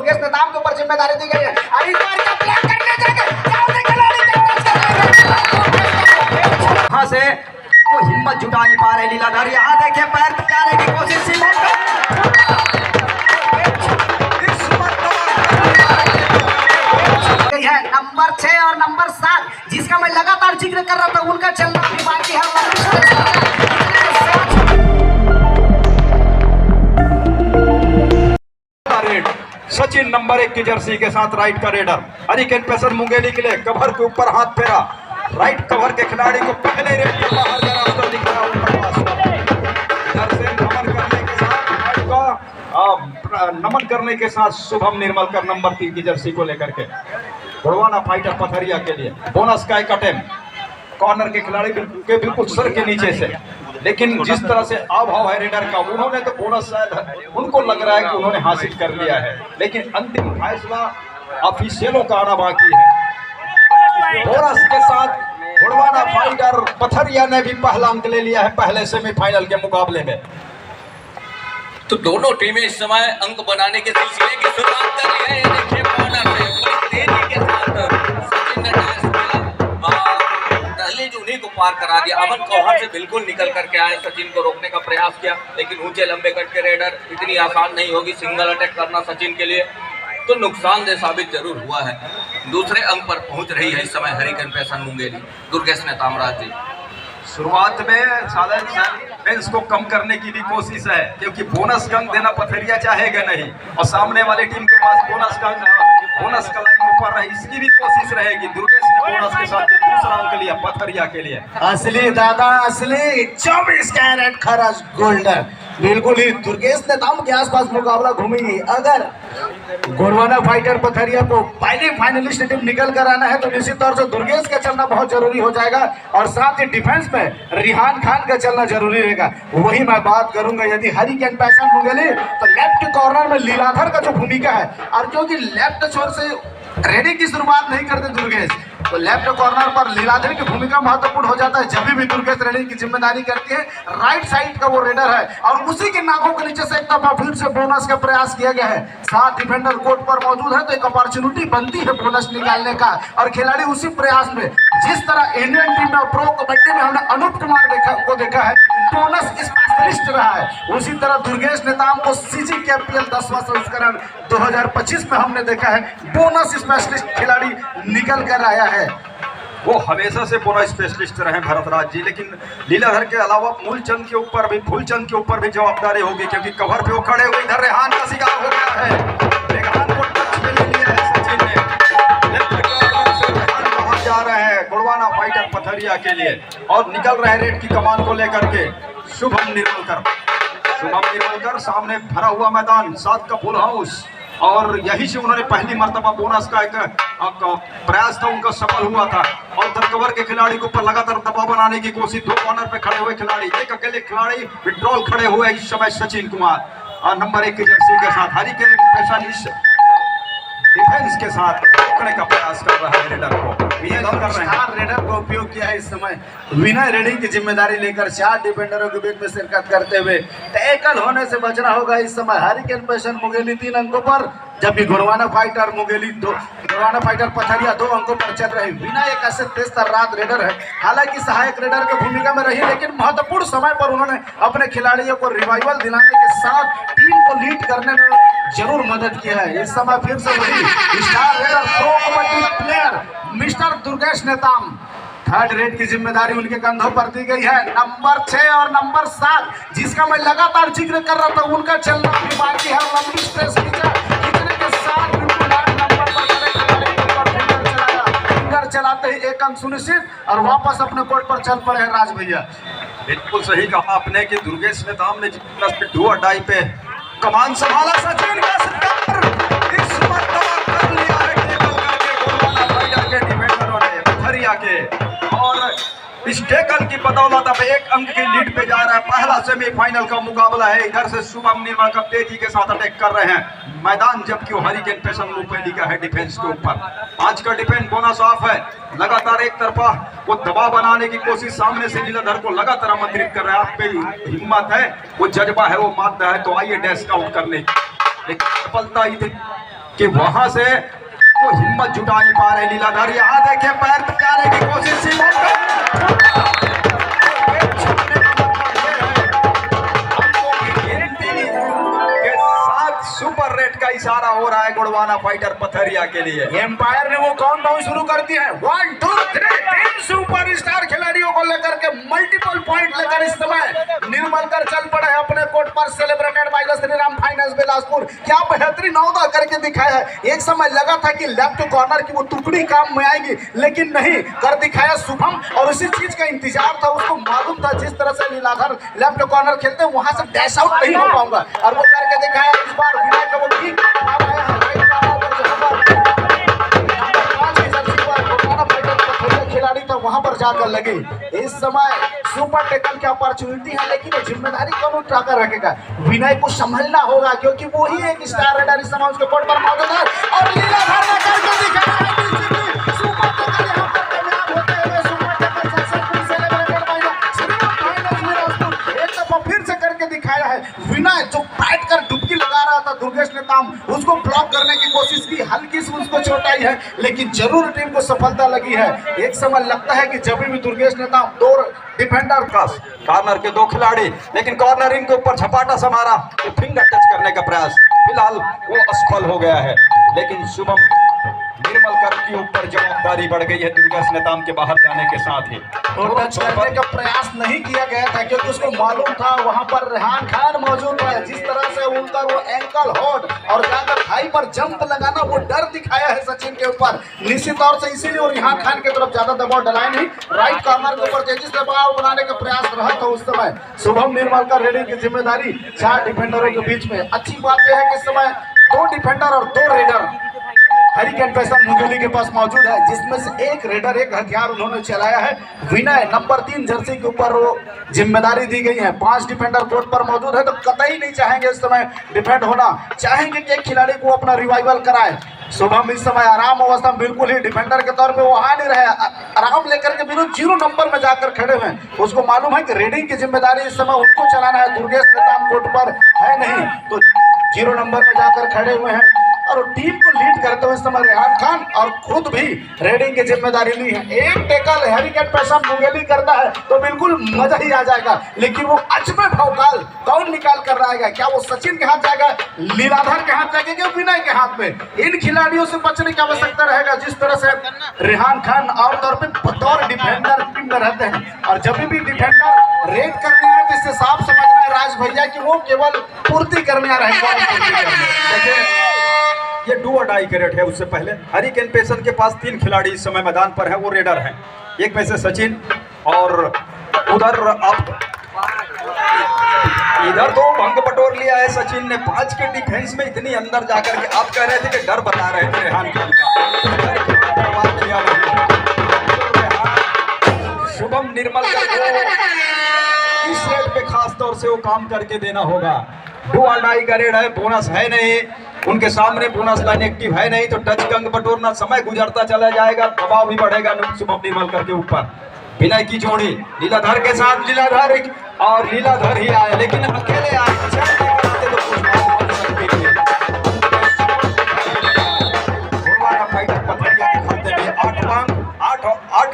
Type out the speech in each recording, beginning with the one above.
दुर्गेश नेताम के ऊपर जिम्मेदारी दी गई है। और इस बार का प्लान करने जाके वहां से वो हिम्मत जुटा नहीं पा रहे लीलाधर। यहाँ देखिए पैर जाने की कोशिश है। नंबर 6 और नंबर 7 जिसका मैं लगातार जिक्र कर रहा था उनका चलना भी बाकी है। सचिन नंबर 1 की जर्सी के साथ राइट का रेडर हरिकेन पेसर मुंगेली के लिए कवर के ऊपर हाथ फेरा। राइट कवर के खिलाड़ी को पहले रेड के बाहर का रास्ता दिख रहा है। नमन करने के साथ शुभम निर्मल कर नंबर 3 की जर्सी को लेकर के गुड़वाना फाइटर पथरिया के लिए बोनस का एक अटेम्प्ट कॉर्नर के खिलाड़ी के बिल्कुल सर के नीचे से। लेकिन जिस तरह से अभाव है रेडर का, उन्होंने तो बोनस शायद उनको लग रहा है कि उन्होंने हासिल कर लिया है, लेकिन अंतिम फैसला ऑफिशियलों का आना बाकी है। बोनस के साथ गुड़वाना फाइटर पथरिया ने भी पहला अंक ले लिया है पहले सेमीफाइनल के मुकाबले में। तो दोनों टीमें इस समय अंक बनाने के सिलसिले की शुरुआत कर रही है। ये देखिए कॉर्नर से बड़ी तेजी के साथ सचिन ने दहलीज उन्हीं को पार करा दिया। अमन कौहर से बिल्कुल निकल करके आए, सचिन को रोकने का प्रयास किया, लेकिन ऊंचे लंबे कट के रेडर इतनी आसान नहीं होगी सिंगल अटैक करना सचिन के लिए, तो नुकसानदेह साबित जरूर हुआ है। दूसरे अंक पर पहुंच रही है इस समय हरिकेन पेसर मुंगेली। दुर्गेश नेताम जी शुरुआत में साइलेंस को कम करने की भी कोशिश है, क्योंकि बोनस का अंक देना पथरिया चाहेगा नहीं, और सामने वाली टीम के पास बोनस का लाइन ऊपर है, इसकी भी कोशिश रहेगी। दुर्गेश ने बोनस के साथ दूसरा अंक लिया पथरिया के लिए। असली दादा असली 24 कैरेट खरस गोल्डन बिल्कुल ही दुर्गेश नेताम के आसपास मुकाबला घूमेगी। अगर गुड़वाना फाइटर पथरिया को पहले फाइनलिस्ट टीम निकल कर आना है तो निश्चित तौर से दुर्गेश का चलना बहुत जरूरी हो जाएगा, और साथ ही डिफेंस में रिहान खान का चलना जरूरी रहेगा। वही मैं बात करूंगा, यदि हरिकेन पेसर मुंगेली तो लेफ्ट कॉर्नर में लीलाधर का जो भूमिका है, और क्योंकि लेफ्ट छोर से रेडी की शुरुआत नहीं करते दुर्गेश, तो लेफ्ट कॉर्नर पर लीलाधर की भूमिका महत्वपूर्ण हो जाता है। जब भी दुर्गेश रेडिंग की जिम्मेदारी करती है, राइट साइड का वो रेडर है, और उसी के नाकों के नीचे से एक दफा फिर से बोनस का प्रयास किया गया है। 7 डिफेंडर कोर्ट पर मौजूद है, तो एक अपॉर्चुनिटी बनती है बोनस निकालने का, और खिलाड़ी उसी प्रयास में, जिस तरह इंडियन टीम में प्रो कबड्डी में हमने अनूप कुमार को देखा है बोनस स्पेशलिस्ट रहा है, उसी तरह दुर्गेश नेताम को सीजी कैपीएल 10वां संस्करण 2025 में हमने देखा है बोनस स्पेशलिस्ट खिलाड़ी निकल कर आया है। वो हमेशा से बोनस स्पेशलिस्ट रहे भरतराज जी, लेकिन लीलाधर के अलावा मूलचंद के ऊपर भी फूलचंद के ऊपर भी जवाबदारी होगी, क्योंकि कवर पे वो खड़े हुए इधर रेहान का शिकार हो गया है। रेहान को टच में ले लिया है सचिन ने। लेफ्ट कॉर्नर से रेहान बाहर जा रहे हैं गुड़वाना फाइटर पथरिया के लिए, और निकल रहे रेड की कमान को लेकर के शुभम निर्मलकर सामने भरा हुआ मैदान, 7 का फुल हाउस, और यही से उन्होंने पहली मर्तबा बोनस का एक प्रयास था उनका सफल हुआ था। और कवर के खिलाड़ी के ऊपर लगातार दबाव बनाने की कोशिश, 2 कॉर्नर पे खड़े हुए खिलाड़ी, एक अकेले खिलाड़ी विड्रॉल खड़े हुए इस समय सचिन कुमार, और नंबर 1 की जर्सी के साथ हरिकेन पेसर डिफेंस के साथ रोकने का प्रयास कर रहा है रेडर को। रेडर को उपयोग किया है इस समय विनय रेडिंग की जिम्मेदारी लेकर 4 डिफेंडरों के बीच में शिरकत करते हुए। टैकल होने से बचना होगा इस समय हरिकेन पेसर मुंगेली 3 अंकों पर, जबकि गुड़वाना फाइटर पथरिया 2 अंकों पर चल रहे। विनय एक ऐसे तेज तर्रार रेडर है, हालांकि सहायक रेडर की भूमिका में रही, लेकिन महत्वपूर्ण समय पर उन्होंने अपने खिलाड़ियों को रिवाइवल दिलाने के साथ टीम को लीड करने में जरूर मदद किया है। इस समय फिर से वही star raider pro kabaddi player mister Durgesh Netam, 3rd red की जिम्मेदारी उनके कंधों पर दी गई है। नंबर 6 और नंबर 7 जिसका मैं लगातार जिक्र कर रहा था उनका चलना भी बाकी है। लंबी स्ट्रेस खींचने के साथ बिल्कुल 8 नंबर पर फिंगर चलाते ही 1 अंक सुनिश्चित, और वापस अपने कोर्ट पर चल पड़े हैं राज भैया। बिल्कुल सही कहा आपने कि दुर्गेश नेताम ने डू और डाई पे कमान संभाला, सचिन का शिकार इस मर्तबा कर लिया है गुड़वाना फाइटर के डिफेंडरों ने पथरिया के, और इस टैकल की बदौलत अब 1 अंक की लीड पे जा रहा है। पहला सेमीफाइनल का मुकाबला है। इधर से शुभम निर्मलकर तेजी के साथ अटैक कर रहे हैं मैदान, जबकि वो हरिकेन पेसर मुंगेली का है डिफेंस के ऊपर। आज का डिफेंस बोनस ऑफ है, लगातार एक तरफा वो दबाव बनाने की कोशिश, सामने से लीलाधर को लगातार आमंत्रित कर रहे हैं। आप पे हिम्मत है, वो जज्बा है, वो मादा है, तो आइए डैश आउट करने, लेकिन सफलता कि वहां से वो हिम्मत जुटा नहीं पा रहे लीलाधर। यहाँ देखिए पैर पे जाने की कोशिश सुपर रेट का इशारा हो रहा है गोड़वाना फाइटर पथरिया के लिए। एम्पायर ने वो काउंटडाउन शुरू कर दिया है। 1 2 3 तीन सुपर स्टार खिलाड़ियों को लेकर के मल्टीपल पॉइंट लेकर इस समय निर्मल कर चल पड़े हैं अपने कोर्ट पर। Celebrated by Shri Ram finance Bilaspur. क्या बेहतरीन नौदा करके दिखाया है। एक समय लगा था कि लेफ्ट कॉर्नर की वो टुकड़ी काम में आएगी, लेकिन नहीं कर दिखाया शुभम। और उसी चीज का इंतजार था, उसको मालूम था जिस तरह से लीलाधर लेफ्ट कॉर्नर खेलते हैं वहां से डैश आउट नहीं हो पाऊंगा, और वो करके दिखाया। इस बार विनय का वो ठीक अब आया है राइट कॉर्नर पर, जहां पर खिलाड़ी था वहां पर जाकर लगे। इस समय सुपर टैकल की अपॉर्चुनिटी है, लेकिन ये जिम्मेदारी कौन उठाकर रखेगा? विनय को संभलना होगा, क्योंकि वो ही एक स्टार रेडर इस समय उसके कोर्ट पर मौजूद है। और लीलाधर ने करके दिखाया सुपर टैकल यहां पर कामयाब होते हुए। Super tackle successful celebrated by Shri Ram finance Bilaspur. एक दफा फिर से करके दिखाया है। विनय जो बैठ कर डुबकी लगा रहा था दुर्गेश नेताम, उसको ब्लॉक करने की कोशिश की, हल्की सी उसको चोट आई है, लेकिन जरूर टीम को सफलता लगी है। एक समय लगता है कि जब भी दुर्गेश नेताम दो डिफेंडर कॉर्नर के दो खिलाड़ी, लेकिन कॉर्नर इनके ऊपर झपाटा सा मारा, फिंगर टच करने का प्रयास फिलहाल वो असफल हो गया है। लेकिन शुभम निर्मल कर के ऊपर जवाबदारी बढ़ गई है दुर्गेश नेताम के बाहर जाने के साथ ही। तो टच करने का प्रयास नहीं किया गया था, क्योंकि उसको मालूम था वहां पर रेहान खान मौजूद है। जिस तरह से उनका वो एंकल होल्ड और जाकर थाई पर जंप लगाना, वो डर दिखाया है सचिन के ऊपर निश्चित तौर से। इसीलिए वो रेहान खान की तरफ ज्यादा दबाव डलाया नहीं, राइट कॉर्नर के ऊपर तेजी से दबाव बनाने का प्रयास रहा था उस समय। शुभम निर्मल का रेडिंग की जिम्मेदारी 4 डिफेंडरों के बीच में। अच्छी बात यह है कि इस समय 2 डिफेंडर और 2 रेडर हरिकेन पैसन मुंगेली के पास मौजूद है, जिसमें से एक रेडर, एक हथियार उन्होंने चलाया है। विनय नंबर 3 जर्सी के ऊपर वो जिम्मेदारी दी गई है। 5 डिफेंडर कोर्ट पर मौजूद है, तो कतई नहीं चाहेंगे इस समय डिफेंड होना, चाहेंगे कि एक खिलाड़ी को अपना रिवाइवल कराए। शुभम इस समय आराम अवस्था में बिल्कुल ही डिफेंडर के तौर पे वो आ नहीं रहे, आराम लेकर के बिल्कुल 0 नंबर में जाकर खड़े हुए हैं। उसको मालूम है कि रेडिंग की जिम्मेदारी इस समय उनको चलाना है, दुर्गेश नेताम कोर्ट पर है नहीं, तो 0 नंबर में जाकर खड़े हुए हैं। और टीम को लीड करते हुए इस समय रेहान खान और खुद भी रेडिंग की जिम्मेदारी ली है। एक टैकल हरिकेन पैसन मुंगेली करता है तो बिल्कुल मजा ही आ जाएगा, लेकिन वो अजमे भौकाल कौन निकाल कर रहेगा? क्या वो सचिन के हाथ जाएगा, लीलाधर के हाथ जाएगा, क्या विनय के हाथ में? इन खिलाड़ियों से बचने की आवश्यकता रहेगा। जिस तरह से रेहान खान आमतौर पर बतौर डिफेंडर टीम में रहते हैं, और जब भी डिफेंडर रेड करने आए तो इससे साफ समझना है राज भैया कि वो केवल पूर्ति करने आ रहे हैं। ये डू और डाई कैरेट है। उससे पहले हरिकेन पैसन के पास 3 खिलाड़ी इस समय मैदान पर है, वो रेडर हैं। एक में से सचिन, और उधर अब इधर तो भंग बटोर लिया है सचिन ने। 5 के डिफेंस में इतनी अंदर जाकर के आप कह रहे थे कि डर बता रहे थे रेहान खान का। शुभम निर्मल का इस रेट पे खास तौर से वो काम करके देना होगा। डू और डाई का रेड है, बोनस है नहीं उनके सामने, बोनस लाइन एक्टिव है नहीं, तो टच कंग बटोरना, समय गुजरता चला जाएगा, दबाव भी बढ़ेगा शुभम निर्मल के ऊपर। विनय की जोड़ी लीलाधर के साथ, लीलाधर और लीलाधर ही आए, लेकिन अकेले आए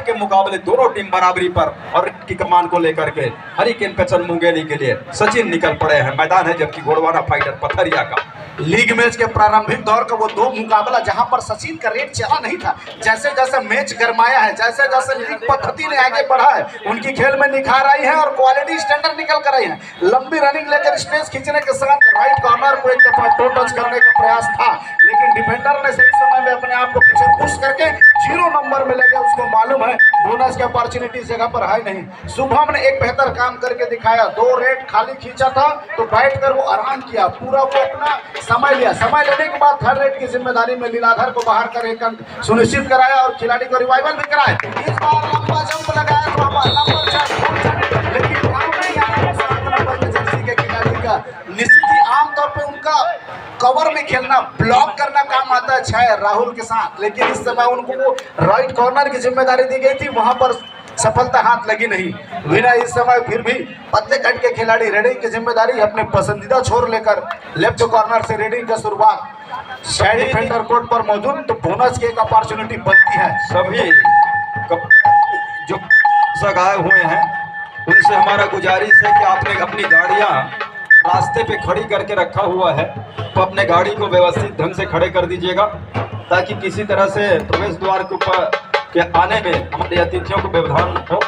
के मुकाबले दोनों टीम बराबरी पर, और की कमान को लेकर के हरिकेन पैसन मुंगेली के लिए सचिन निकल पड़े हैं। मैदान है जबकि गोड़वाना फाइटर पथरिया का। लीग मैच के प्रारंभिक दौर का वो 2 मुकाबला जहां पर सचिन का रेट चला नहीं था, जैसे जैसे मैच गरमाया है, जैसे जैसे लीग पद्धति ने आगे बढ़ा है, उनकी खेल में निखार आई है और क्वालिटी स्टैंडर्ड निकल कर आई है। लंबी रनिंग लेकर स्टेज खींचने के साथ राइट कॉर्नर को एक दफा टो टच करने का प्रयास था, लेकिन डिफेंडर ने सही समय में अपने आप को पीछे पुश करके 0 नंबर में ले गया। उसको मालूम है बोनस की अपॉर्चुनिटी जगह पर है नहीं। शुभम ने एक बेहतर काम करके दिखाया। 2 रेड खाली खींचा था तो बैठ कर वो आराम किया, पूरा वो अपना समय लिया। समय लेने के बाद 3rd रेड की जिम्मेदारी में लीलाधर को बाहर कर एक अंक सुनिश्चित कराया और खिलाड़ी को रिवाइवल भी कराया। इस बार लंबा जंप लगाया तो नंबर 4, लेकिन काम नहीं आया 7 नंबर में जर्सी के खिलाड़ी का। निश्चित ही आमतौर पर उनका कवर में खेलना, ब्लॉक करना काम आता है 6 राहुल के साथ, लेकिन इस समय उनको वो राइट कॉर्नर की जिम्मेदारी दी गई थी, वहां पर सफलता हाथ लगी नहीं। विनय इस समय फिर भी पतले कट के खिलाड़ी रेडिंग की जिम्मेदारी अपने पसंदीदा छोर लेकर लेफ्ट कॉर्नर से रेडिंग की शुरुआत साइड डिफेंडर कोर्ट पर मौजूद, तो बोनस की एक अपॉर्चुनिटी बनती है। सभी जो सगाए हुए हैं उनसे हमारा गुजारिश है कि आपने अपनी गाड़ियां रास्ते पे खड़ी करके रखा हुआ है तो अपने गाड़ी को व्यवस्थित ढंग से खड़े कर दीजिएगा, ताकि किसी तरह से प्रवेश द्वार के ऊपर के आने में हमारे अतिथियों को व्यवधान हो।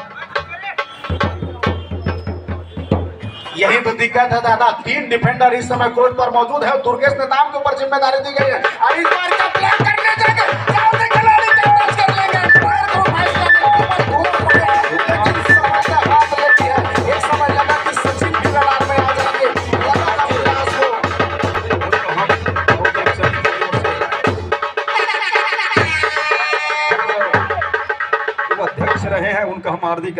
यही तो दिक्कत है दादा, 3 डिफेंडर इस समय कोर्ट पर मौजूद है। दुर्गेश नेताम के ऊपर जिम्मेदारी दी गई है और इस बार का प्ले करने जाके जाओ खिलाड़ी का टच कर लेंगे, पैर को फैसला नहीं पर धूम पड़े, लेकिन समस्या हाथ लेती है। एक समय लगा कि सचिन भी लड़ाई में आ जाएंगे, लगा था प्रयास को। वो अध्यक्ष रहे हैं, उनका हम हार्दिक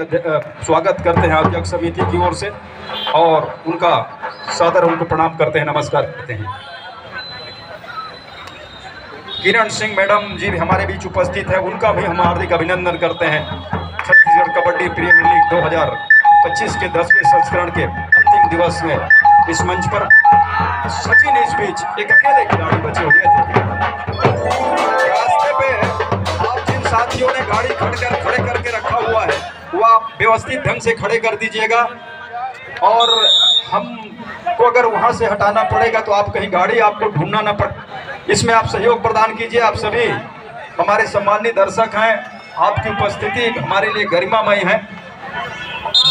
स्वागत करते हैं अध्यक्ष समिति की ओर से और उनका सादर उनको प्रणाम करते हैं, नमस्कार करते हैं। किरण सिंह मैडम जी भी हमारे बीच उपस्थित है, उनका भी हम हार्दिक अभिनंदन करते हैं। छत्तीसगढ़ कबड्डी प्रीमियर लीग 2025 के 10वें संस्करण के अंतिम दिवस में इस मंच पर सचिन इस बीच एक अकेले खिलाड़ी बचे हुए थे। रास्ते पे आप जिन साथियों ने गाड़ी खड़े करके रखा हुआ है वो आप व्यवस्थित ढंग से खड़े कर दीजिएगा, और हमको अगर वहाँ से हटाना पड़ेगा तो आप कहीं गाड़ी आपको ढूंढना ना पड़े, इसमें आप सहयोग प्रदान कीजिए। आप सभी हमारे सम्मानित दर्शक हैं, आपकी उपस्थिति हमारे लिए गरिमामय है।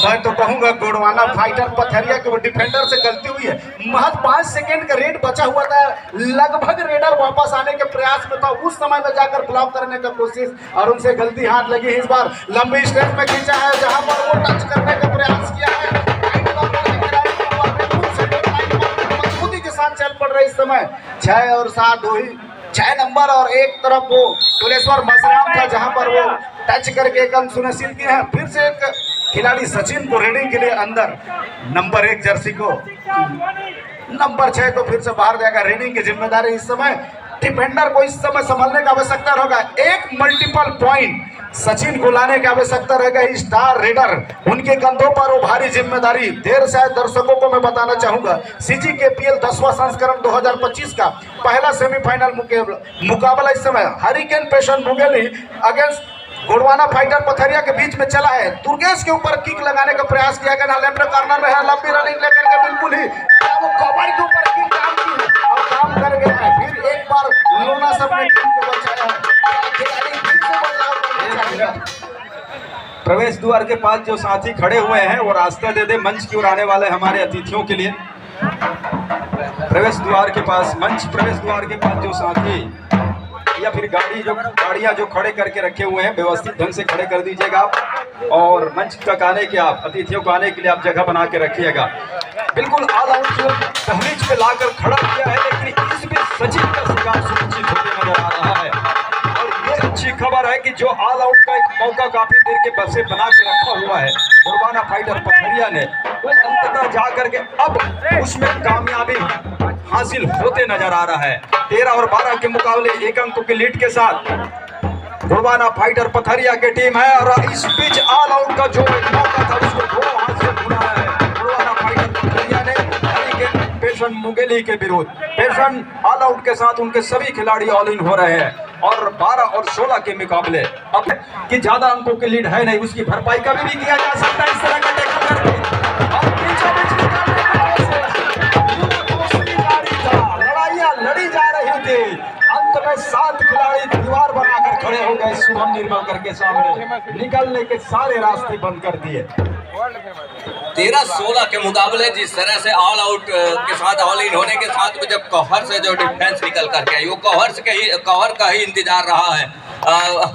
मैं तो कहूंगा गोडवाना फाइटर पथरिया के वो डिफेंडर से गलती हुई है। महज 5 सेकंड का रेड बचा हुआ था, लगभग रेडर वापस आने के प्रयास में था, उस समय में जाकर ब्लॉक करने का कोशिश और उनसे गलती हाथ लगी। इस बार लंबी स्ट्रेच में खींचा है, जहां पर वो टच करने का प्रयास किया है, मजबूती के साथ चल पड़ रहे इस समय 6 और 7 वही 6 नंबर और एक तरफ वो तुलेश्वर मसराम था, जहां पर वो टच करके एक अंक सुनिश्चित किए हैं। फिर से एक खिलाड़ी सचिन को रेडिंग के लिए अंदर, नंबर 1 जर्सी को, नंबर 6 को फिर से बाहर जाएगा। रेडिंग की जिम्मेदारी इस समय डिफेंडर को इस समय संभालने की आवश्यकता होगा। एक मल्टीपल पॉइंट सचिन को लाने की आवश्यकता रहेगा। स्टार रेडर उनके कंधों पर वो भारी जिम्मेदारी। देर शायद दर्शकों को मैं बताना चाहूंगा, CGKPL 10वां संस्करण 2025 का पहला सेमीफाइनल मुकाबला इस समय हरिकेन पेशन मुगेली अगेंस्ट गोडवाना फाइटर पथरिया के बीच में चला है। दुर्गेश के ऊपर किक लगाने का प्रयास किया गया, लेफ्ट कॉर्नर में है, लंबी रनिंग लेकर के बिल्कुल ही वो कवर के ऊपर किक काम की है और काम कर गया है। फिर एक बार लोना सब ने टीम को बचाया है। खिलाड़ी फिर से बदलाव करना चाहेगा। प्रवेश द्वार के पास जो साथी खड़े हुए हैं वो रास्ता दे दे मंच की ओर आने वाले हमारे अतिथियों के लिए। प्रवेश द्वार के पास प्रवेश द्वार के पास जो साथी या फिर गाड़ियां जो खड़े करके रखे हुए हैं व्यवस्थित ढंग से खड़े कर दीजिएगा, और मंच तक आने के आप अतिथियों को आने के लिए आप जगह बना के रखिएगा। बिल्कुल ऑल आउट की दहलीज पे लाकर खड़ा किया है, लेकिन इसमें सचिन का शिकार सुनिश्चित होते नजर आ रहा है। और ये अच्छी खबर है कि जो ऑल आउट का एक मौका काफी देर के बसे बना के रखा हुआ है गोडवाना फाइटर पथरिया ने, वो अंततः जा करके अब उसमें कामयाबी हासिल होते नजर आ रहा है। 13 और 12 के मुकाबले 1 अंक की लीड के साथ गोडवाना फाइटर पथरिया की टीम है, और इस बीच ऑल आउट का जो एक मौका था उसको 2 हाथ से भुना है गोडवाना फाइटर पथरिया ने हरिकेन पेशन मुगेली के विरुद्ध। पेशन ऑल आउट के साथ उनके सभी खिलाड़ी ऑल इन हो रहे हैं, और 12 और 16 के मुकाबले अब कि ज्यादा अंकों की लीड है नहीं, उसकी भरपाई कभी भी किया जा सकता है इस तरह का टैकल करके। और बीचों बीच निकालने की लड़ाइयां लड़ी जा रही थी, अंत में 7 खिलाड़ी दीवार बनाकर खड़े हो गए शुभम निर्मल करके सामने, निकलने के सारे रास्ते बंद कर दिए। 13-16 के मुकाबले जिस तरह से ऑल आउट के साथ ऑल इन होने के साथ में जब कवर से जो डिफेंस निकल करके आई, वो कवर का ही इंतजार रहा है।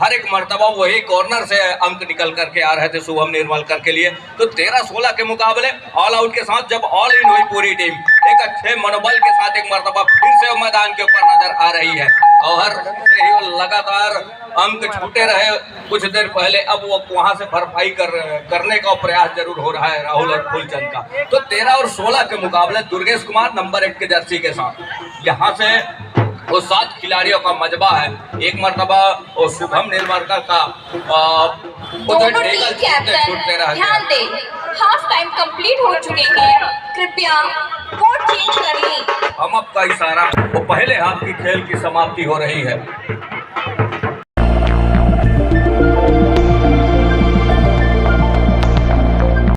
हर एक मर्तबा वही कॉर्नर से अंक निकल करके आ रहे थे शुभम निर्मल के लिए। तो 13-16 के मुकाबले ऑल आउट के साथ जब ऑल इन हुई पूरी टीम, एक अच्छे मनोबल के साथ एक मर्तबा फिर से मैदान के ऊपर नजर आ रही है। और लगातार अंक छूटे रहे कुछ देर पहले, अब वो वहां से भरपाई करने का प्रयास जरूर हो रहा है राहुल और फूलचंद का। तो 13 और 16 के मुकाबले दुर्गेश कुमार नंबर 1 के जर्सी के साथ यहाँ से वो 7 खिलाड़ियों का मजबा है। एक मर्तबा और शुभम निर्मल का ध्यान दें, हाफ टाइम कंप्लीट हो चुके हैं। कृपया कोर्ट चेंज कर लें। हम आपका इशारा वो पहले हाथ की खेल की समाप्ति हो रही है।